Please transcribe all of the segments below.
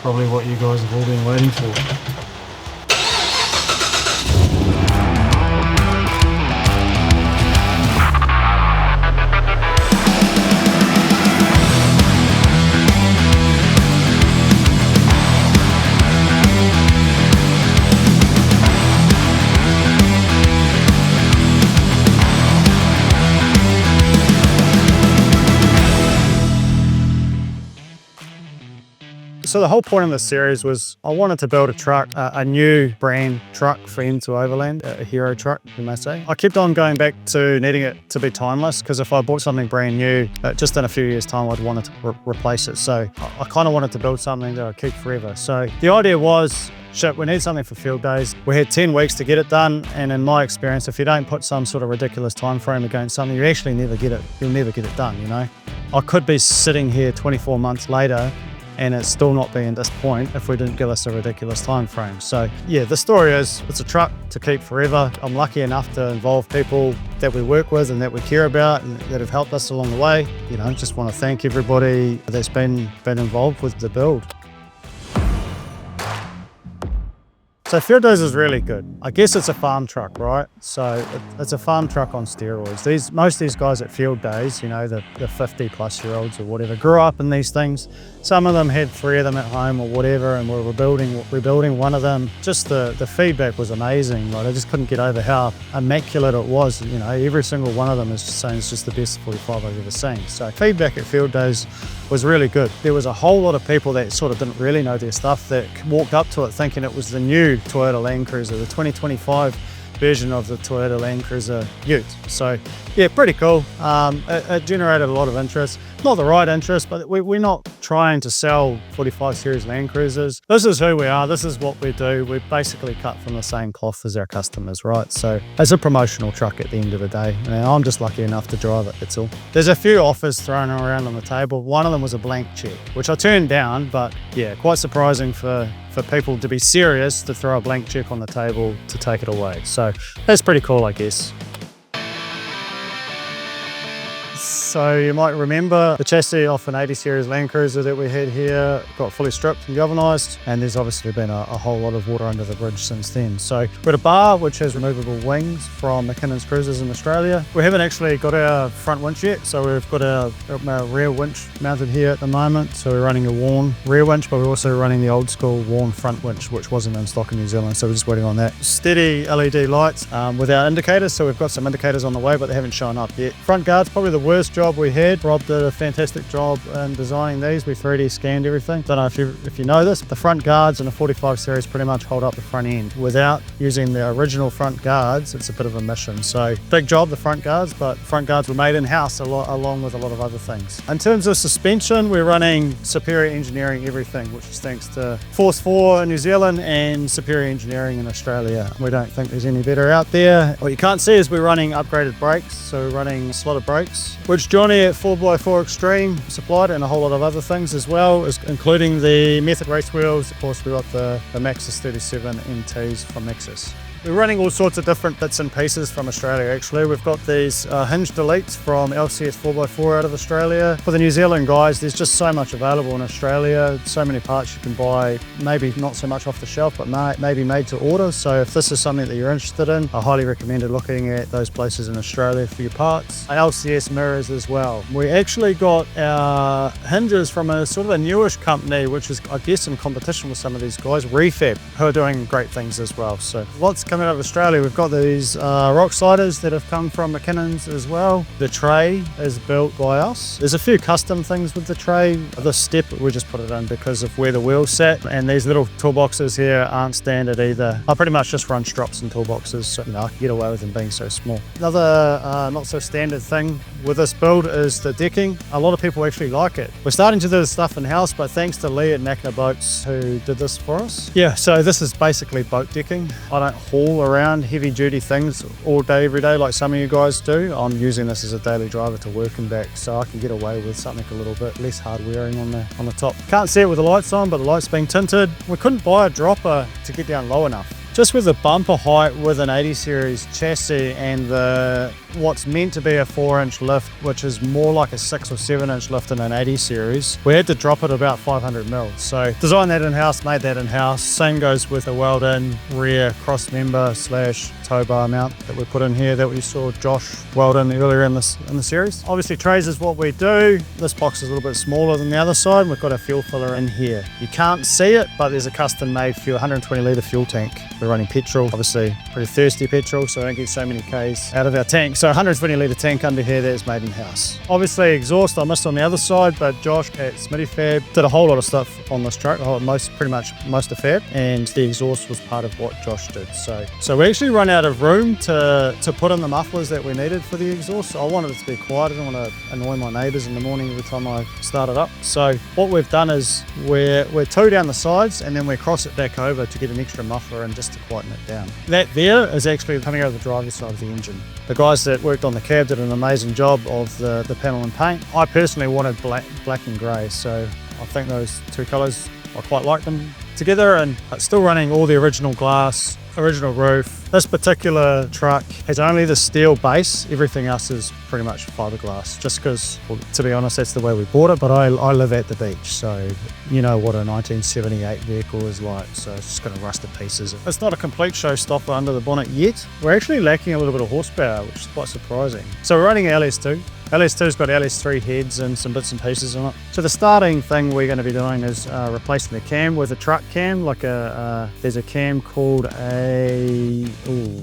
probably what you guys have all been waiting for. So the whole point of this series was I wanted to build a truck, a new brand truck for into Overland, a hero truck, you may say. I kept on going back to needing it to be timeless, because if I bought something brand new, just in a few years' time, I'd want to replace it. So I kind of wanted to build something that I'd keep forever. So the idea was, shit, we need something for field days. We had 10 weeks to get it done, and in my experience, if you don't put some sort of ridiculous time frame against something, you actually never get it. You'll never get it done, you know? I could be sitting here 24 months later and it's still not being this point if we didn't give us a ridiculous time frame. So yeah, the story is it's a truck to keep forever. I'm lucky enough to involve people that we work with and that we care about and that have helped us along the way. You know, just want to thank everybody that's been involved with the build. So Fieldays is really good. I guess it's a farm truck, right? So it's a farm truck on steroids. Most of these guys at Fieldays, you know, the 50-plus-year-olds or whatever, grew up in these things. Some of them had 3 of them at home or whatever, and we're rebuilding one of them. Just the feedback was amazing. Like, I just couldn't get over how immaculate it was. You know, every single one of them is just saying it's just the best 45 I've ever seen. So feedback at Fieldays was really good. There was a whole lot of people that sort of didn't really know their stuff that walked up to it thinking it was the new Toyota Land Cruiser, the 2025 version of the Toyota Land Cruiser Ute. So yeah, pretty cool. It generated a lot of interest. Not the right interest, but we're not trying to sell 45 series Land Cruisers. This is who we are. This is what we do. We're basically cut from the same cloth as our customers, right? So it's a promotional truck at the end of the day. And I'm just lucky enough to drive it, that's all. There's a few offers thrown around on the table. One of them was a blank check, which I turned down, but yeah, quite surprising for people to be serious to throw a blank check on the table to take it away. So that's pretty cool, I guess. So you might remember the chassis off an 80 series Land Cruiser that we had here got fully stripped and galvanised, and there's obviously been a whole lot of water under the bridge since then. So we've got a bar which has removable wings from McKinnon's Cruisers in Australia. We haven't actually got our front winch yet, so we've got our rear winch mounted here at the moment. So we're running a worn rear winch, but we're also running the old school worn front winch, which wasn't in stock in New Zealand, so we're just waiting on that. Steady LED lights with our indicators, so we've got some indicators on the way, but they haven't shown up yet. Front guard's probably the worst job we had. Rob did a fantastic job in designing these. We 3D scanned everything. Don't know if you know this, the front guards in a 45 series pretty much hold up the front end. Without using the original front guards, it's a bit of a mission. So big job, the front guards, but front guards were made in-house along with a lot of other things. In terms of suspension, we're running Superior Engineering everything, which is thanks to Force 4 in New Zealand and Superior Engineering in Australia. We don't think there's any better out there. What you can't see is we're running upgraded brakes, so we're running slotted brakes, which Johnny at 4x4 Extreme supplied, and a whole lot of other things as well, including the Method race wheels. Of course, we got the Maxxis 37 MTs from Maxxis. We're running all sorts of different bits and pieces from Australia, actually. We've got these hinged deletes from LCS 4x4 out of Australia. For the New Zealand guys, there's just so much available in Australia, so many parts you can buy, maybe not so much off the shelf, but maybe made to order. So if this is something that you're interested in, I highly recommend looking at those places in Australia for your parts. LCS mirrors as well. We actually got our hinges from a sort of a newish company, which is, I guess, in competition with some of these guys, Refab, who are doing great things as well. So lots coming out of Australia. We've got these rock sliders that have come from McKinnon's as well. The tray is built by us. There's a few custom things with the tray. This step, we just put it in because of where the wheels sat, and these little toolboxes here aren't standard either. I pretty much just run strops and toolboxes, so you know, I can get away with them being so small. Another not so standard thing with this build is the decking. A lot of people actually like it. We're starting to do this stuff in-house, but thanks to Lee at Nakna Boats who did this for us. Yeah, so this is basically boat decking. I don't haul around heavy duty things all day every day like some of you guys do. I'm using this as a daily driver to work and back, so I can get away with something a little bit less hard wearing on the top. Can't see it with the lights on, but the light's being tinted. We couldn't buy a dropper to get down low enough. just with the bumper height with an 80 series chassis and what's meant to be a 4-inch lift, which is more like a 6 or 7-inch lift in an 80 series, we had to drop it about 500 mils. So designed that in-house, made that in-house. Same goes with the weld-in rear cross member / tow bar mount that we put in here that we saw Josh weld in earlier in the series. Obviously trays is what we do. This box is a little bit smaller than the other side. We've got a fuel filler in here. You can't see it, but there's a custom made fuel, 120 litre fuel tank. We're running petrol, obviously pretty thirsty petrol, so I don't get so many Ks out of our tank. So 120 litre tank under here that is made in-house. Obviously exhaust I missed on the other side, but Josh at Smitty Fab did a whole lot of stuff on this truck, pretty much most of Fab, and the exhaust was part of what Josh did. So we actually run out of room to put in the mufflers that we needed for the exhaust. So I wanted it to be quiet. I didn't want to annoy my neighbours in the morning every time I start it up. So what we've done is we're two down the sides and then we cross it back over to get an extra muffler in just to quieten it down. That there is actually coming out of the driver's side of the engine. The guys that worked on the cab did an amazing job of the panel and paint. I personally wanted black and grey, so I think those two colours, I quite like them together, and it's still running all the original glass, original roof. This particular truck has only the steel base, everything else is pretty much fiberglass, just because, well, to be honest, that's the way we bought it, but I live at the beach, so you know what a 1978 vehicle is like, so it's just going to rust to pieces. It's not a complete showstopper under the bonnet yet. We're actually lacking a little bit of horsepower, which is quite surprising. So we're running LS2. LS2's got LS3 heads and some bits and pieces on it. So the starting thing we're going to be doing is replacing the cam with a truck cam, like there's a cam called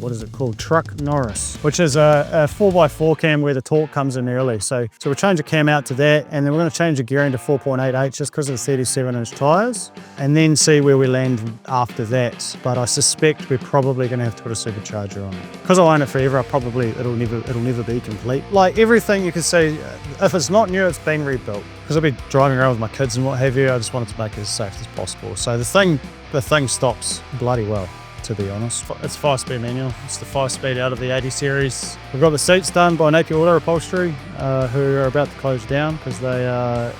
what is it called? Truck Norris, which is a 4x4 cam where the torque comes in early. So we'll change the cam out to that, and then we're going to change the gearing to 4.88 just because of the 37-inch tyres, and then see where we land after that. But I suspect we're probably going to have to put a supercharger on it. Because I own it forever, it'll never be complete. Like everything you can see, if it's not new, it's been rebuilt. Because I'll be driving around with my kids and what have you, I just wanted to make it as safe as possible. So the thing stops bloody well, to be honest. It's 5-speed manual. It's the 5-speed out of the 80 series. We've got the seats done by Napier Auto Upholstery, who are about to close down because they are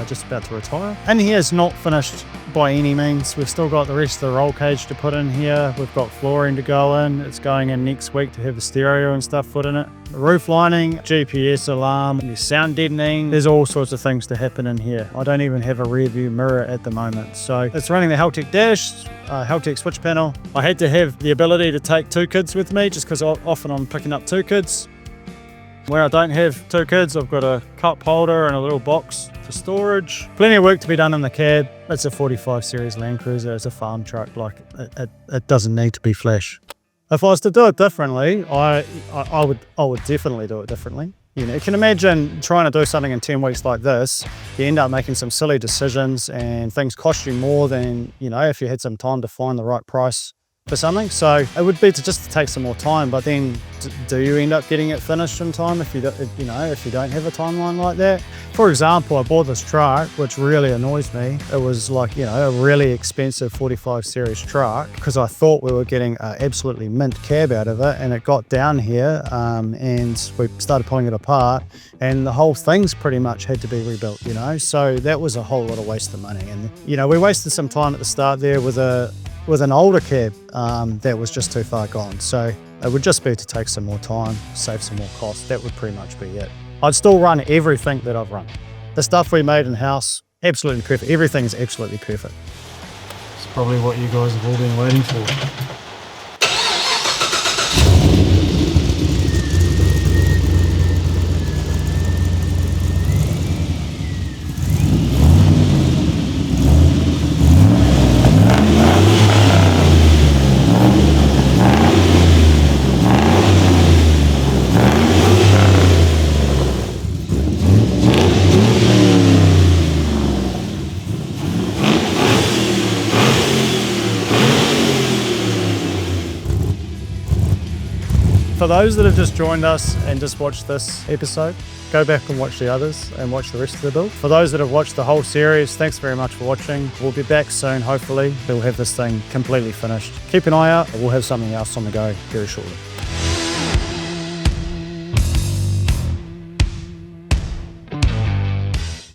just about to retire. And here is not finished by any means. We've still got the rest of the roll cage to put in here. We've got flooring to go in. It's going in next week to have the stereo and stuff put in it. The roof lining, GPS alarm, there's sound deadening. There's all sorts of things to happen in here. I don't even have a rear view mirror at the moment. So it's running the Haltech dash, Haltech switch panel. I had to have the ability to take 2 kids with me just because often I'm picking up 2 kids. Where I don't have 2 kids, I've got a cup holder and a little box for storage. Plenty of work to be done in the cab. It's a 45 series Land Cruiser. It's a farm truck. Like it doesn't need to be flash. If I was to do it differently, I would definitely do it differently. You know, you can imagine trying to do something in 10 weeks like this. You end up making some silly decisions and things cost you more than, you know, if you had some time to find the right price for something. So it would be just to take some more time, but then do you end up getting it finished in time if you don't have a timeline like that? For example, I bought this truck, which really annoys me. It was like, you know, a really expensive 45 series truck because I thought we were getting an absolutely mint cab out of it, and it got down here and we started pulling it apart and the whole thing's pretty much had to be rebuilt, you know? So that was a whole lot of waste of money. And, you know, we wasted some time at the start there with an older cab that was just too far gone. So it would just be to take some more time, save some more cost. That would pretty much be it. I'd still run everything that I've run. The stuff we made in-house, absolutely perfect. Everything's absolutely perfect. It's probably what you guys have all been waiting for. For those that have just joined us and just watched this episode, go back and watch the others and watch the rest of the build. For those that have watched the whole series, thanks very much for watching. We'll be back soon, hopefully. We'll have this thing completely finished. Keep an eye out. We'll have something else on the go very shortly.